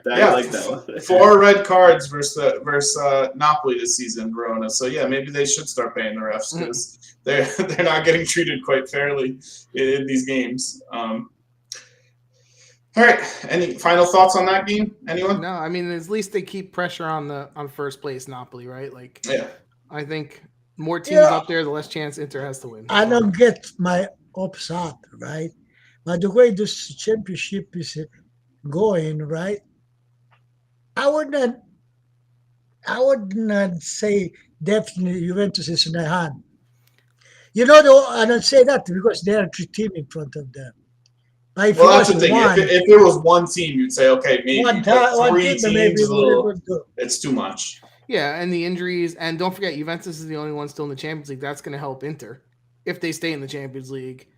I like that one. 4 red cards versus Napoli this season, Verona. So yeah, maybe they should start paying the refs because they're not getting treated quite fairly in these games. All right. Any final thoughts on that game? Anyone? No, I mean at least they keep pressure on first place Napoli, right? Like I think more teams up there, the less chance Inter has to win. I don't get my hopes up, right? But the way this championship is going, right? I would not say definitely Juventus is in their hand. I don't say that because there are 3 teams in front of them. But that's the thing. If it was one team, you'd say, okay, maybe. One 3 team, teams is a little. It's too much. Yeah, and the injuries, and don't forget, Juventus is the only one still in the Champions League. That's going to help Inter if they stay in the Champions League.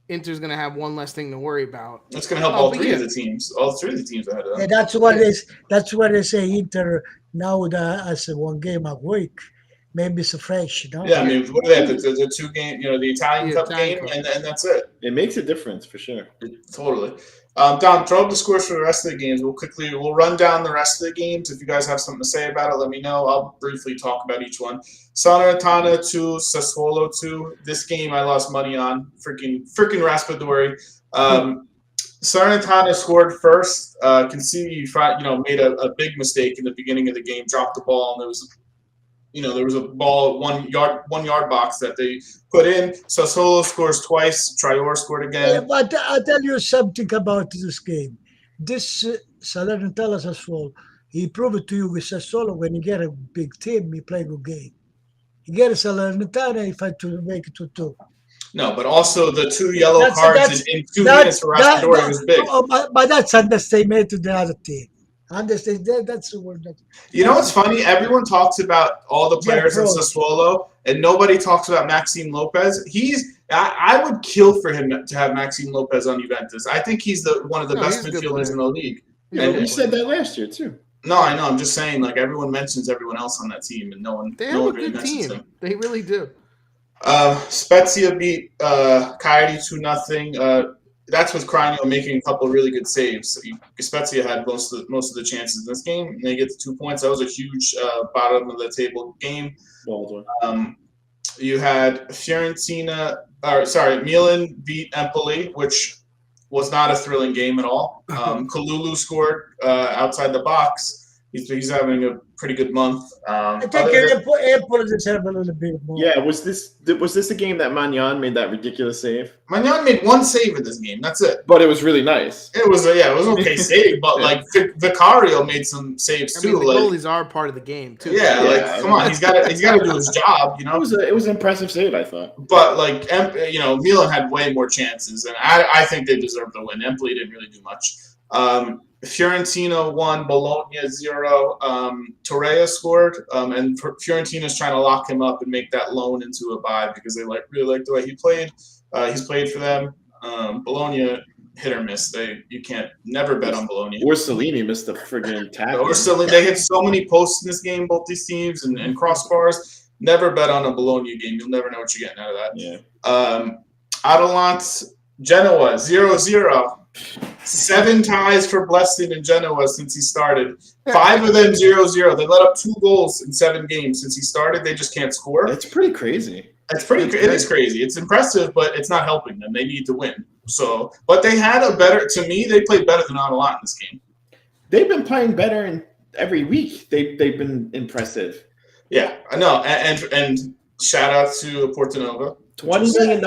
Inter's going to have one less thing to worry about. It's going to help all 3 of the teams. All 3 of the teams ahead of them. Yeah, that's what they say. Inter now as a 1 game a week, maybe it's fresh. Yeah, I mean, what are they? The 2 game, the Italian Cup game, and that's it. It makes a difference for sure. Totally. Dom, throw up the scores for the rest of the games. We'll run down the rest of the games. If you guys have something to say about it, let me know. I'll briefly talk about each one. Salernitana 2, Sassuolo 2. This game I lost money on. Freaking Raspadori. Salernitana scored first. Conceded, made a big mistake in the beginning of the game. Dropped the ball, and there was a ball 1 yard box that they put in. Sassuolo scores twice. Traore scored again. Yeah, but I'll tell you something about this game. This Salernitana Sassuolo, he proved it to you with Sassuolo when you get a big team, you play a good game. You get a Salernitana, if I to make it 2-2. No, but also the 2 yellow cards in 2 minutes for Raspadori was big. But that's understatement to the other team. Understand that's the word. What's funny? Everyone talks about all the players in Sassuolo, and nobody talks about Maxime Lopez. I would kill for him to have Maxime Lopez on Juventus. I think he's one of the best midfielders in the league. And we said that last year too. No, I know. I'm just saying, like everyone mentions everyone else on that team, and no one really mentions him. They really do. Spezia beat Cagliari 2-0. That's with Cranio making a couple of really good saves. Spezia had most of the chances in this game, and they get the 2 points. That was a huge bottom of the table game. You had Milan beat Empoli, which was not a thrilling game at all. Kalulu scored outside the box. He's having a pretty good month. I think Empoli deserve a little bit more. Yeah, was this the game that Magnan made that ridiculous save? Magnan made 1 save in this game. That's it. But it was really nice. It was an okay save, but Vicario made some saves too. The goalies are part of the game too. Yeah, come on, he's got to do his job. It was an impressive save, I thought. But Milan had way more chances, and I think they deserved the win. Empoli didn't really do much. Fiorentina 1, Bologna 0. Torreira scored, and Fiorentina's trying to lock him up and make that loan into a bye because they really like the way he played. He's played for them. Bologna hit or miss. You can't never bet on Bologna. Or Cellini missed the friggin' tackle. Or Cellini, they hit so many posts in this game, both these teams, and crossbars. Never bet on a Bologna game. You'll never know what you're getting out of that. Yeah. Atalanta, Genoa, 0-0. 7 ties for Blessing in Genoa since he started. 5 of them 0-0. They let up 2 goals in 7 games since he started. They just can't score. That's pretty crazy. It is crazy. It's impressive, but it's not helping them. They need to win. So, but they had to me, they played better than Atalanta in this game. They've been playing better every week. They've been impressive. Yeah, I know. And shout out to Portanova. $20 million.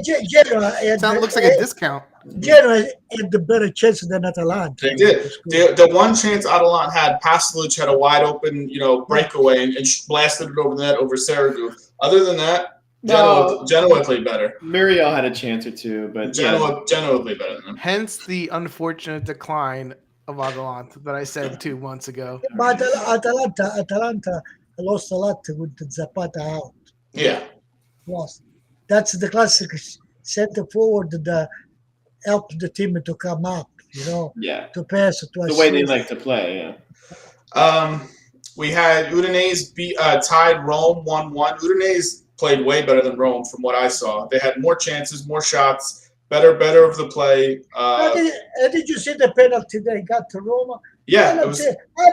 Genoa. That looks like a discount. Genoa had the better chance than Atalanta. They did. The one chance Atalanta had, Pasalic had a wide open, breakaway and blasted it over the net over Saragu. Other than that, Genoa played better. Muriel had a chance or two, but Genoa played better than them. Hence the unfortunate decline of Atalanta that I said 2 months ago. But Atalanta lost a lot with the Zapata out. Yeah. Lost. That's the classic center forward that helped the team to come up, Yeah. to pass to The way they like to play, yeah. We had Udinese tied Rome 1-1. Udinese played way better than Rome from what I saw. They had more chances, more shots, better of the play. Did you see the penalty they got to Roma? Yeah, I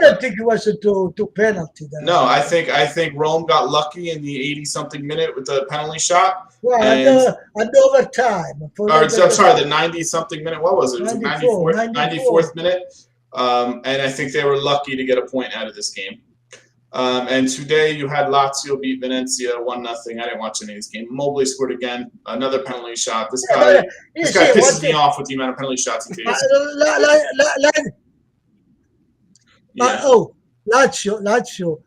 don't think it was a two penalty. No, I think Rome got lucky in the 80-something minute with the penalty shot. Well, and overtime. I'm sorry, the 90-something minute. What was it? It was 94th minute. And I think they were lucky to get a point out of this game. And today you had Lazio beat Venezia 1-0. I didn't watch any of this game. Mobley scored again, another penalty shot. This guy pisses me off with the amount of penalty shots he takes. Lazio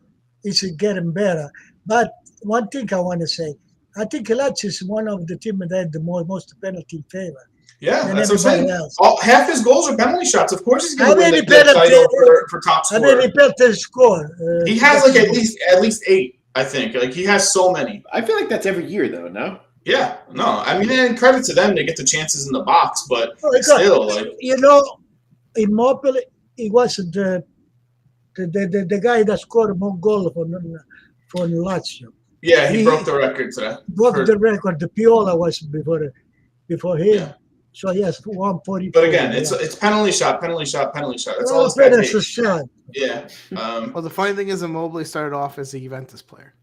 is getting better. But one thing I want to say, I think Lazio is one of the teams that had the most penalty in favor. Yeah, that's what I'm saying. Half his goals are penalty shots. Of course he's going to win the title for top scorer. How many penalties score? He has at least 8, I think. He has so many. I feel like that's every year, though, no? Yeah, no. I mean, and credit to them, they get the chances in the box, but still, Immobile, he was the guy that scored more goals for Lazio. Yeah, he broke the record today. Broke the record. The Piola was before him. Yeah. So yes, 140. But again, it's penalty shot. That's all it's penalty shot. Yeah. Well, the funny thing is, Immobile started off as a Juventus player.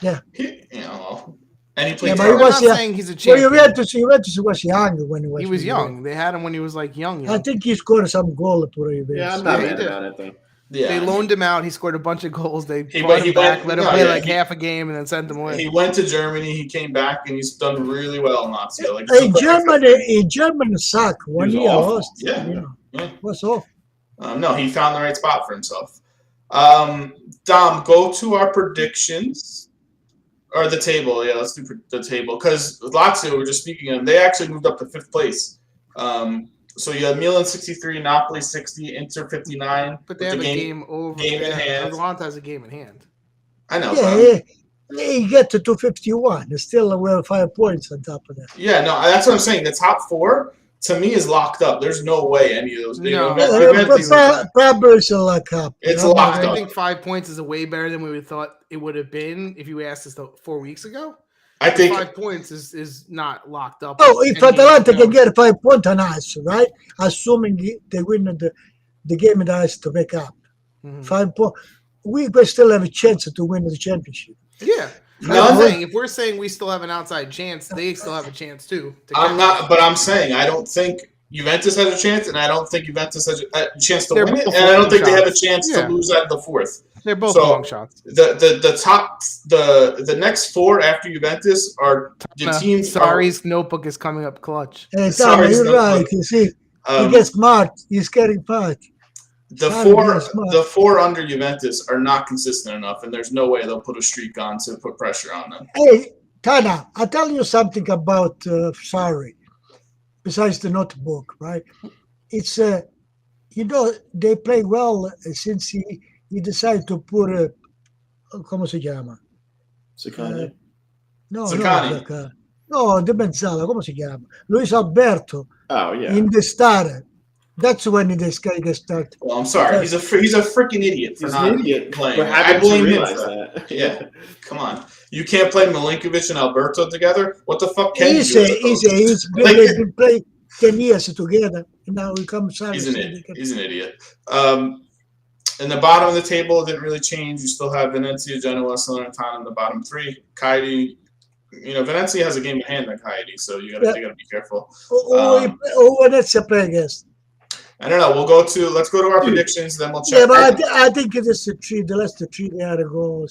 Yeah. And he played. I'm not saying he's a champion. Well, Juventus was young when he was. He was young. They had him when he was young. I think he scored some goal for Juventus. Yeah, I'm not mad about it though. Yeah. They loaned him out. He scored a bunch of goals. They brought him back, let him play half a game, and then sent him away. He went to Germany. He came back, and he's done really well in Lazio. In Germany suck. 1 year lost. Yeah. What's off? No, he found the right spot for himself. Dom, go to our predictions. Or the table. Yeah, let's do the table. Because Lazio, we're just speaking of them, they actually moved up to 5th place. So you have Milan 63, Napoli 60, Inter 59. But they have a game over. Game in hand. Atalanta has a game in hand. I know. Yeah, you get to 251. There's still 5 points on top of that. Yeah, no, that's what I'm saying. The top 4, to me, is locked up. There's no way any of those. Probably it's locked up. It's locked up. I think 5 points is way better than we thought it would have been if you asked us 4 weeks ago. I think 5 points is not locked up. Oh, if Atalanta can get 5 points on us, right? Assuming they win the game that has to make up. 5 points. We still have a chance to win the championship. Yeah. If we're saying we still have an outside chance, they still have a chance too. But I'm saying I don't think Juventus has a chance, and I don't think Juventus has a chance to win it, and I don't think they have a chance to lose out of the 4th. They're both long shots. The top the next 4 after Juventus are the teams. Sarri's notebook is coming up clutch. Hey, you're right. You see, he gets smart. He's getting smart. The 4 under Juventus are not consistent enough, and there's no way they'll put a streak on to put pressure on them. Hey, Tana, I'll tell you something about Sarri. Besides the notebook, right? It's they play well since he decided to put ¿cómo se llama? Saccani. No, Saccani. No, De Mezzala, come si chiama? Luis Alberto Oh yeah. in the starter. That's when this guy gets started. Well, I'm sorry. He's a freaking idiot for He's not an idiot playing. for I having to blame him realize for that. that. Yeah. Come on. You can't play Milinkovic and Alberto together? What the fuck can you He's do as a coach? they've been playing 10 years together. And now he comes out. He's an idiot. He's an idiot. In the bottom of the table, it didn't really change. You still have Venezia, Genoa, Salernitana in the bottom three. Cagliari, Venezia has a game in hand on Cagliari, so they gotta be careful. Venezia play against. I don't know. Let's go to our predictions, then we'll check. Yeah, but I think it is the last three they had to go.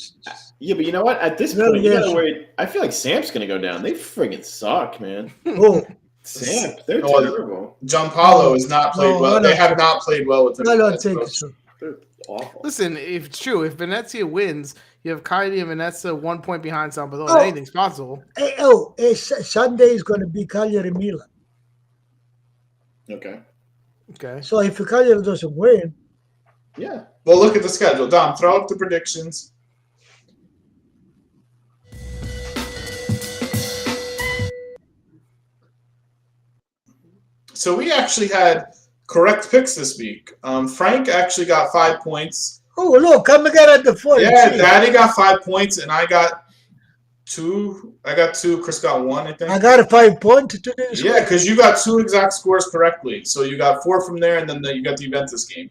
Yeah, but you know what? At this point, you gotta worry. I feel like Samp's gonna go down. They friggin' suck, man. Oh, Samp, they're terrible. Gianpaolo has not played well. They have not played well with him. I don't think so. They're awful. Listen, if it's true, if Venezia wins, you have Cagliari and Venezia 1 point behind Sampdoria. Anything's possible. Sunday is going to be Cagliari Milan. Okay. So if Cagliari doesn't win, yeah. Well, look at the schedule. Dom, throw up the predictions. So we actually had correct picks this week. Frank actually got 5 points. Oh, look, come again at the 4. Yeah, Daddy got 5 points, and I got 2. I got 2. Chris got 1, I think. I got a 5 point today. Yeah, because you got 2 exact scores correctly. So you got 4 from there, and then you got the Juventus game.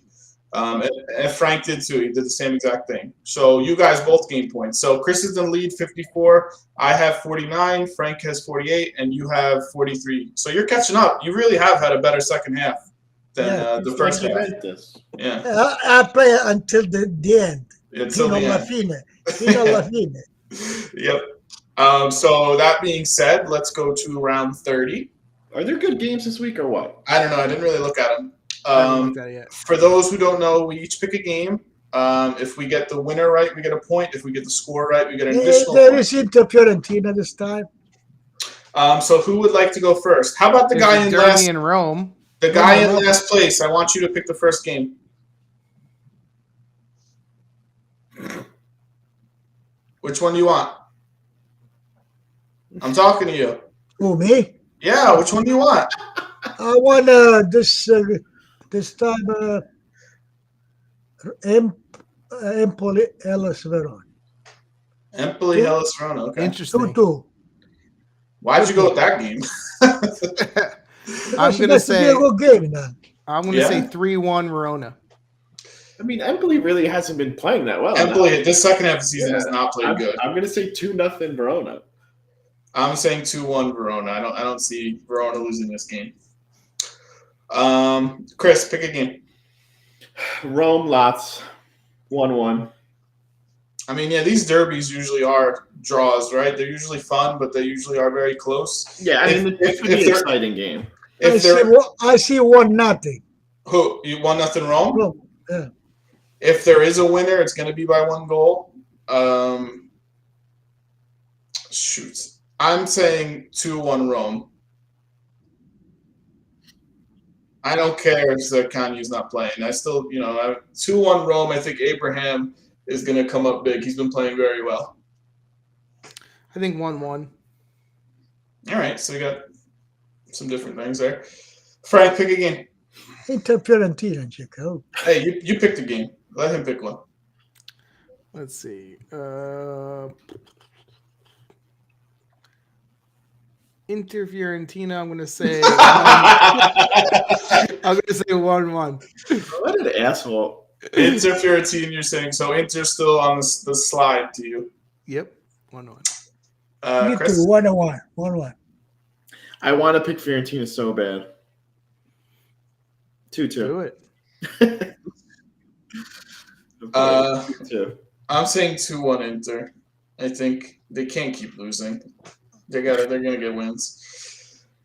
And Frank did too. He did the same exact thing. So you guys both gained points. So Chris is in the lead, 54. I have 49. Frank has 48, and you have 43. So you're catching up. You really have had a better second half than the first half. Yeah. I play until the end. Until the end. Fino alla fine. Yep. So that being said, let's go to round 30. Are there good games this week or what? I don't know. I didn't really look at them. Yet. For those who don't know, we each pick a game. If we get the winner right, we get a point. If we get the score right, we get an additional They point. received the Fiorentina this time. So who would like to go first? How about the guy in last? In Rome. The guy in last place. I want you to pick the first game. Which one do you want? I'm talking to you. Who, me? Yeah, which one do you want? I want this time Empoli Hellas Verona. Empoli Hellas Verona. Okay. Interesting. 2-2. Why'd you go with that game? I'm gonna say a good game now. I'm gonna say 3-1 Verona. I mean, Empoli really hasn't been playing that well. Empoli, this second half of the season has not played good. I'm gonna say 2-0 Verona. I'm saying 2-1 Verona. I don't see Verona losing this game. Chris, pick a game. Rome, Lots, 1-1. I mean, yeah, these derbies usually are draws, right? They're usually fun, but they usually are very close. Yeah, I mean, it's going to be an exciting game. I see 1-0. Who? You 1-0 Rome? Rome, yeah. If there is a winner, it's going to be by 1 goal. Shoot. I'm saying 2-1 Rome. I don't care if Kanye's not playing. I still, 2-1 Rome. I think Abraham is going to come up big. He's been playing very well. I think 1-1. All right, so we got some different things there. Frank, pick a game. Inter Fiorentina, Chico. Hey, you picked a game. Let him pick one. Let's see. Inter Fiorentina. I'm gonna say. I'm gonna say 1-1. What an asshole! Inter Fiorentina. You're saying so? Inter's still on the slide to you. Yep, 1-1. Chris? 1-1. 1-1. I want to pick Fiorentina so bad. 2-2. Do it. 2-2. I'm saying 2-1 Inter. I think they can't keep losing. They're gonna get wins.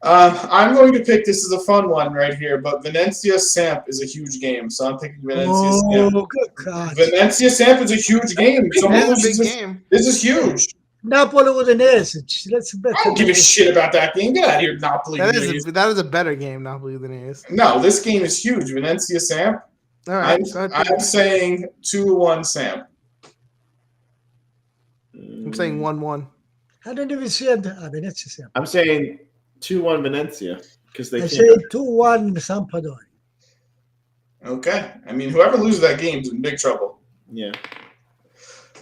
I'm going to pick. This is a fun one right here, but Venezia Samp is a huge game, so I'm picking Venezia Samp. Oh, good God! Venezia Samp is a huge game. It's a big game. This is huge. Napoli with an ace. That's better. I don't give a shit about that game. Get out of here, Napoli. That is a better game, Napoli than it is. No, this game is huge. Venezia Samp. All right, I'm saying 2-1 Samp. I'm saying 1-1. I don't even see it. Venezia. I'm saying 2-1 Venezia because they I can't. say 2-1 Sampdoria. Okay. I mean, whoever loses that game is in big trouble. Yeah.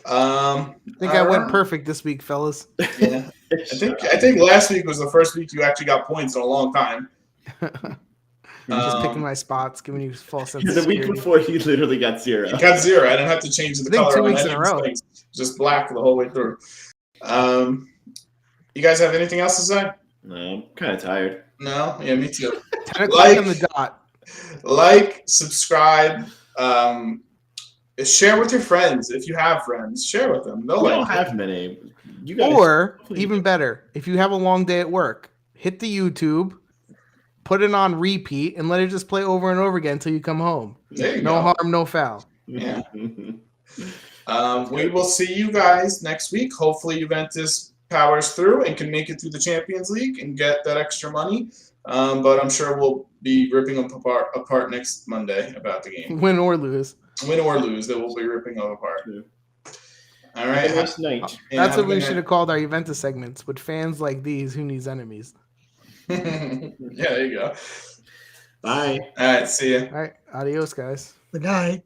I think I went perfect this week, fellas. Yeah. I think last week was the first week you actually got points in a long time. Just picking my spots, giving you false sense of The week security. before he literally got 0. You got 0. I didn't have to change the I think color 2 on weeks any in of a these row. things. Just black the whole way through. You guys have anything else to say? No, I'm kind of tired. No? Yeah, me too. 10 o'clock on the dot. Like, subscribe, share with your friends. If you have friends, share with them. They'll We like don't it. have many. You guys, Or, please. even better, if you have a long day at work, hit the YouTube, put it on repeat, and let it just play over and over again until you come home. There you No go. harm, no foul. Yeah. We will see you guys next week. Hopefully, Juventus powers through and can make it through the Champions League and get that extra money. But I'm sure we'll be ripping them apart next Monday about the game. Win or lose. Win or lose, they will be ripping them apart. All right. Have a nice night. That's what we should have called our Juventus segments. With fans like these, who needs enemies? Yeah, there you go. Bye. All right. See ya. All right. Adios, guys. Good night.